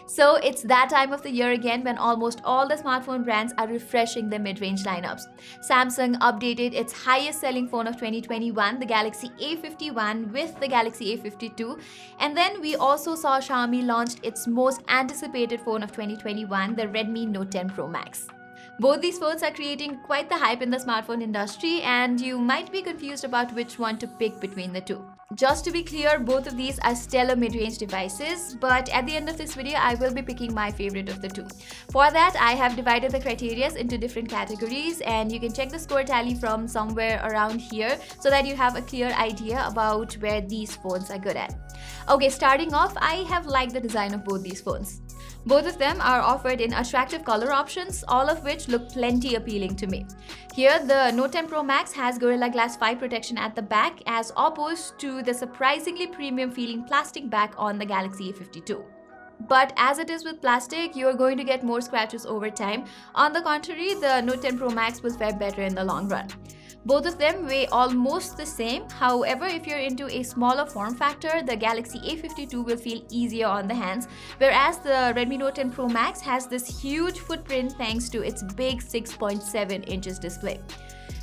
So it's that time of the year again when almost all the smartphone brands are refreshing their mid-range lineups. Samsung updated its highest selling phone of 2021, the Galaxy A51 with the Galaxy A52, and then we also saw Xiaomi launched its most anticipated phone of 2021, the Redmi Note 10 Pro Max. Both these phones are creating quite the hype in the smartphone industry, and you might be confused about which one to pick between the two. Just to be clear, both of these are stellar mid-range devices, but at the end of this video, I will be picking my favorite of the two. For that, I have divided the criteria into different categories, and you can check the score tally from somewhere around here so that you have a clear idea about where these phones are good at. Okay, starting off, I have liked the design of both these phones. Both of them are offered in attractive color options, all of which look plenty appealing to me. Here, the Note 10 Pro Max has Gorilla Glass 5 protection at the back as opposed to the surprisingly premium feeling plastic back on the Galaxy A52. But as it is with plastic, you're going to get more scratches over time. On the contrary, the Note 10 Pro Max will fare better in the long run. Both of them weigh almost the same. However, if you're into a smaller form factor, the Galaxy A52 will feel easier on the hands, whereas the Redmi Note 10 Pro Max has this huge footprint thanks to its big 6.7 inches display.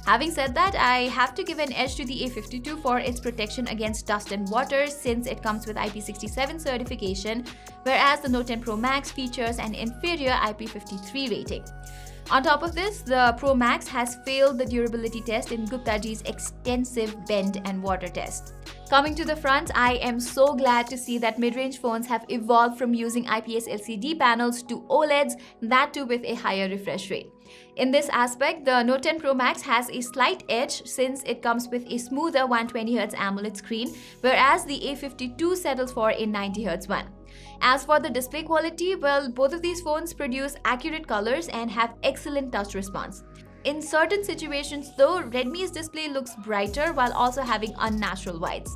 Having said that, I have to give an edge to the A52 for its protection against dust and water since it comes with IP67 certification, whereas the Note 10 Pro Max features an inferior IP53 rating. On top of this, the Pro Max has failed the durability test in Gupta-ji's extensive bend and water test. Coming to the front, I am so glad to see that mid-range phones have evolved from using IPS LCD panels to OLEDs, that too with a higher refresh rate. In this aspect, the Note 10 Pro Max has a slight edge since it comes with a smoother 120Hz AMOLED screen, whereas the A52 settles for a 90Hz one. As for the display quality, well, both of these phones produce accurate colors and have excellent touch response. In certain situations though, Redmi's display looks brighter while also having unnatural whites.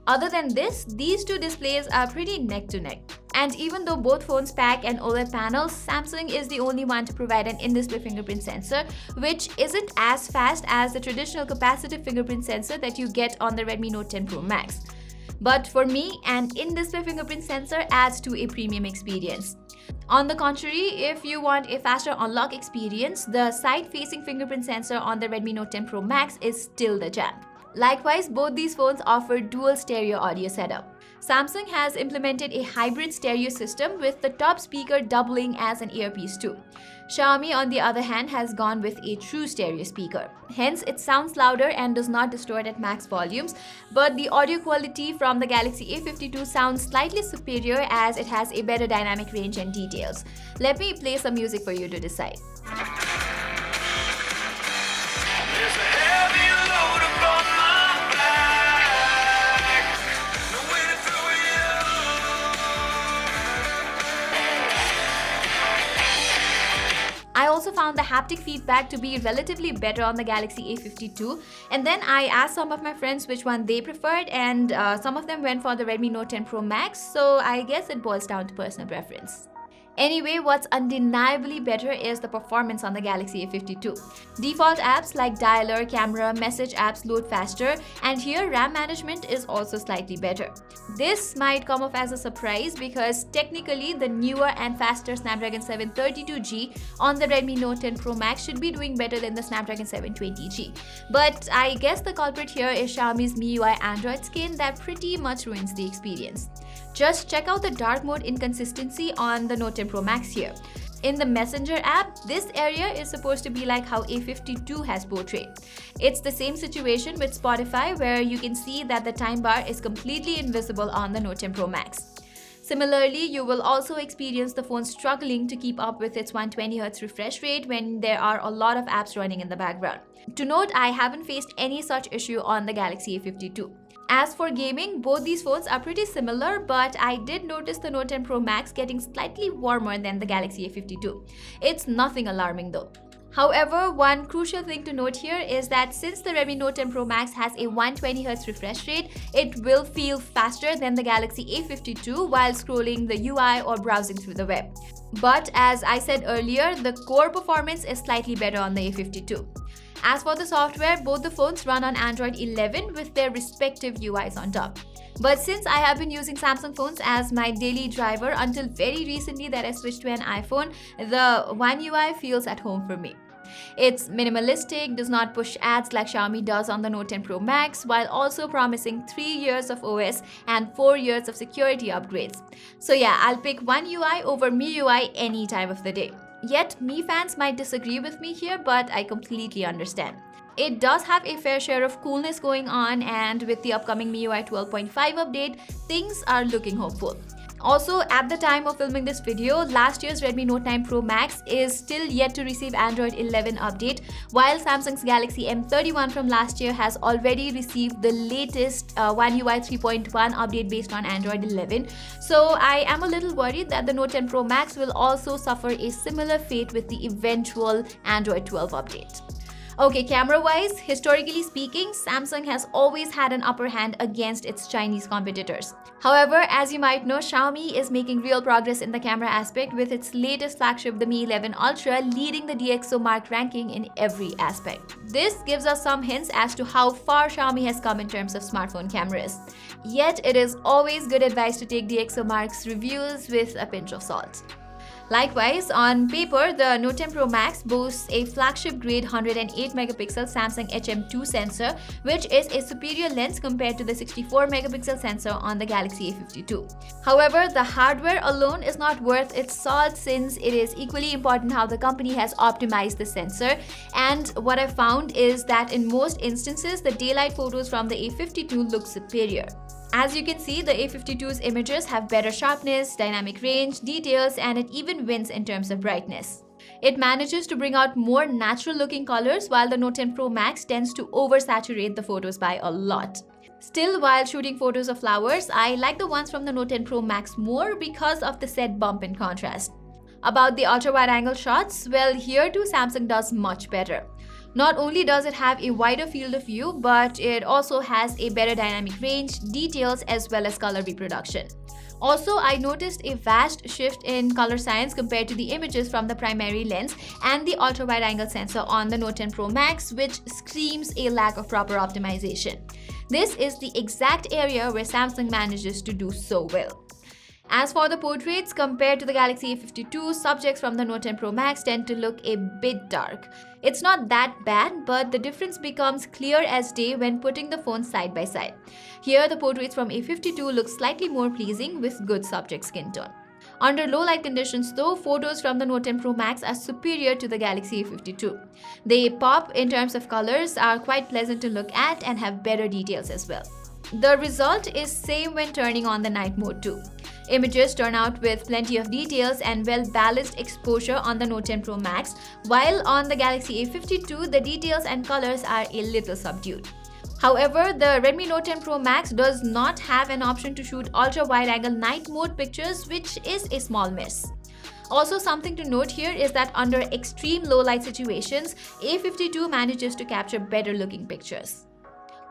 Other than this, these two displays are pretty neck to neck. And even though both phones pack an OLED panel, Samsung is the only one to provide an in-display fingerprint sensor, which isn't as fast as the traditional capacitive fingerprint sensor that you get on the Redmi Note 10 Pro Max. But for me, an in-display fingerprint sensor adds to a premium experience. On the contrary, if you want a faster unlock experience, the side-facing fingerprint sensor on the Redmi Note 10 Pro Max is still the jam. Likewise, both these phones offer dual stereo audio setup. Samsung has implemented a hybrid stereo system with the top speaker doubling as an earpiece too. Xiaomi, on the other hand, has gone with a true stereo speaker. Hence, it sounds louder and does not distort at max volumes, but the audio quality from the Galaxy A52 sounds slightly superior as it has a better dynamic range and details. Let me play some music for you to decide. I also found the haptic feedback to be relatively better on the Galaxy A52, and then I asked some of my friends which one they preferred, and some of them went for the Redmi Note 10 Pro Max, so I guess it boils down to personal preference. Anyway, what's undeniably better is the performance on the Galaxy A52. Default apps like dialer, camera, message apps load faster, and here RAM management is also slightly better. This might come off as a surprise because technically the newer and faster Snapdragon 732G on the Redmi Note 10 Pro Max should be doing better than the Snapdragon 720G. But I guess the culprit here is Xiaomi's MIUI Android skin that pretty much ruins the experience. Just check out the dark mode inconsistency on the Note 10 Pro Max here. In the Messenger app, this area is supposed to be like how A52 has portrayed. It's the same situation with Spotify where you can see that the time bar is completely invisible on the Note 10 Pro Max. Similarly, you will also experience the phone struggling to keep up with its 120Hz refresh rate when there are a lot of apps running in the background. To note, I haven't faced any such issue on the Galaxy A52. As for gaming, both these phones are pretty similar, but I did notice the Note 10 Pro Max getting slightly warmer than the Galaxy A52. It's nothing alarming though. However, one crucial thing to note here is that since the Redmi Note 10 Pro Max has a 120Hz refresh rate, it will feel faster than the Galaxy A52 while scrolling the UI or browsing through the web. But as I said earlier, the core performance is slightly better on the A52. As for the software, both the phones run on Android 11 with their respective UIs on top. But since I have been using Samsung phones as my daily driver until very recently that I switched to an iPhone, the One UI feels at home for me. It's minimalistic, does not push ads like Xiaomi does on the Note 10 Pro Max, while also promising 3 years of OS and 4 years of security upgrades. So yeah, I'll pick One UI over MIUI any time of the day. Yet, Mi fans might disagree with me here, but I completely understand. It does have a fair share of coolness going on, and with the upcoming MIUI 12.5 update, things are looking hopeful. Also, at the time of filming this video, last year's Redmi Note 9 Pro Max is still yet to receive Android 11 update, while Samsung's Galaxy M31 from last year has already received the latest One UI 3.1 update based on Android 11. So I am a little worried that the Note 10 Pro Max will also suffer a similar fate with the eventual Android 12 update. Okay, camera-wise, historically speaking, Samsung has always had an upper hand against its Chinese competitors. However, as you might know, Xiaomi is making real progress in the camera aspect with its latest flagship, the Mi 11 Ultra, leading the DxOMark ranking in every aspect. This gives us some hints as to how far Xiaomi has come in terms of smartphone cameras. Yet, it is always good advice to take DxOMark's reviews with a pinch of salt. Likewise, on paper, the Note 10 Pro Max boasts a flagship-grade 108-megapixel Samsung HM2 sensor, which is a superior lens compared to the 64-megapixel sensor on the Galaxy A52. However, the hardware alone is not worth its salt, since it is equally important how the company has optimized the sensor. And what I found is that in most instances, the daylight photos from the A52 look superior. As you can see, the A52's images have better sharpness, dynamic range, details, and it even wins in terms of brightness. It manages to bring out more natural-looking colors, while the Note 10 Pro Max tends to oversaturate the photos by a lot. Still, while shooting photos of flowers, I like the ones from the Note 10 Pro Max more because of the said bump in contrast. About the ultra-wide-angle shots, well, here too Samsung does much better. Not only does it have a wider field of view, but it also has a better dynamic range, details, as well as color reproduction. Also, I noticed a vast shift in color science compared to the images from the primary lens and the ultra-wide-angle sensor on the Note 10 Pro Max, which screams a lack of proper optimization. This is the exact area where Samsung manages to do so well. As for the portraits, compared to the Galaxy A52, subjects from the Note 10 Pro Max tend to look a bit dark. It's not that bad, but the difference becomes clear as day when putting the phones side by side. Here, the portraits from A52 look slightly more pleasing with good subject skin tone. Under low light conditions though, photos from the Note 10 Pro Max are superior to the Galaxy A52. They pop in terms of colors, are quite pleasant to look at, and have better details as well. The result is same when turning on the night mode too. Images turn out with plenty of details and well-balanced exposure on the Note 10 Pro Max, while on the Galaxy A52, the details and colors are a little subdued. However, the Redmi Note 10 Pro Max does not have an option to shoot ultra-wide-angle night mode pictures, which is a small miss. Also, something to note here is that under extreme low-light situations, A52 manages to capture better-looking pictures.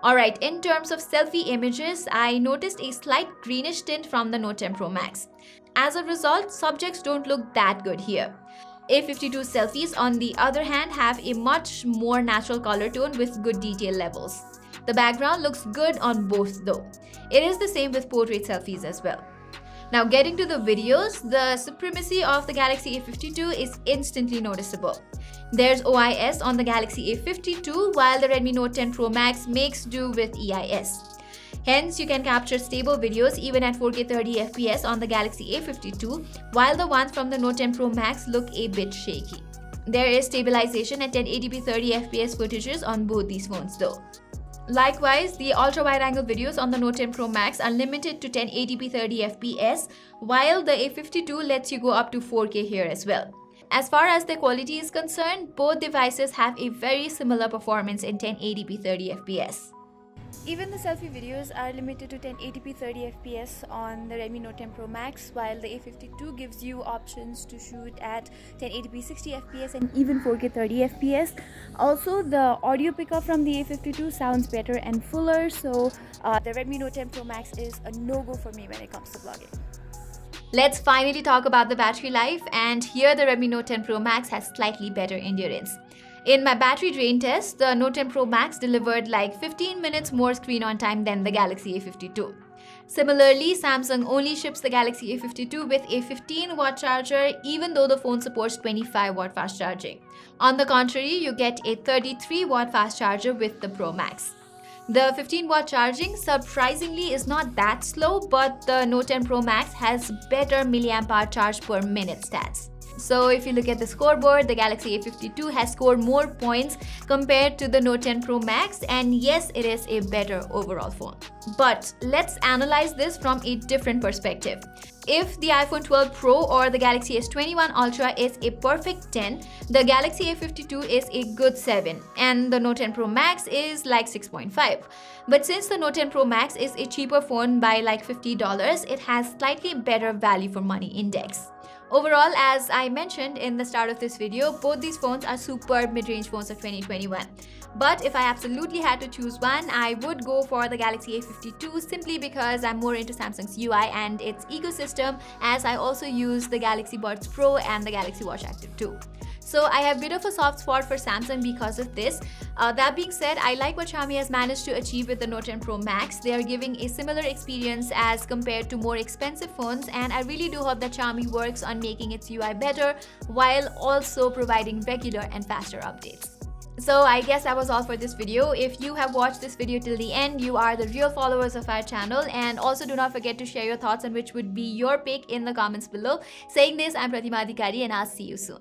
Alright, in terms of selfie images, I noticed a slight greenish tint from the Note 10 Pro Max. As a result, subjects don't look that good here. A52 selfies, on the other hand, have a much more natural color tone with good detail levels. The background looks good on both though. It is the same with portrait selfies as well. Now, getting to the videos, the supremacy of the Galaxy A52 is instantly noticeable. There's OIS on the Galaxy A52, while the Redmi Note 10 Pro Max makes do with EIS. Hence, you can capture stable videos even at 4K 30fps on the Galaxy A52, while the ones from the Note 10 Pro Max look a bit shaky. There is stabilization at 1080p 30fps footages on both these phones though. Likewise, the ultra-wide-angle videos on the Note 10 Pro Max are limited to 1080p 30fps, while the A52 lets you go up to 4K here as well. As far as the quality is concerned, both devices have a very similar performance in 1080p 30fps. Even the selfie videos are limited to 1080p 30fps on the Redmi Note 10 Pro Max, while the A52 gives you options to shoot at 1080p 60fps and even 4K 30fps. Also, the audio pickup from the A52 sounds better and fuller, so the Redmi Note 10 Pro Max is a no-go for me when it comes to vlogging. Let's finally talk about the battery life, and here the Redmi Note 10 Pro Max has slightly better endurance. In my battery drain test, the Note 10 Pro Max delivered like 15 minutes more screen on time than the Galaxy A52. Similarly, Samsung only ships the Galaxy A52 with a 15-watt charger, even though the phone supports 25-watt fast charging. On the contrary, you get a 33-watt fast charger with the Pro Max. The 15-watt charging surprisingly is not that slow, but the Note 10 Pro Max has better milliamp hour charge per minute stats. So if you look at the scoreboard, the Galaxy A52 has scored more points compared to the Note 10 Pro Max, and yes, it is a better overall phone. But let's analyze this from a different perspective. If the iPhone 12 Pro or the Galaxy S21 Ultra is a perfect 10, the Galaxy A52 is a good 7, and the Note 10 Pro Max is like 6.5. But since the Note 10 Pro Max is a cheaper phone by like $50, it has slightly better value for money index. Overall, as I mentioned in the start of this video, both these phones are superb mid-range phones of 2021. But if I absolutely had to choose one, I would go for the Galaxy A52 simply because I'm more into Samsung's UI and its ecosystem, as I also use the Galaxy Buds Pro and the Galaxy Watch Active 2. So I have a bit of a soft spot for Samsung because of this. That being said, I like what Xiaomi has managed to achieve with the Note 10 Pro Max. They are giving a similar experience as compared to more expensive phones, and I really do hope that Xiaomi works on making its UI better while also providing regular and faster updates. So I guess that was all for this video. If you have watched this video till the end, you are the real followers of our channel, and also do not forget to share your thoughts on which would be your pick in the comments below. Saying this, I'm Pratima and I'll see you soon.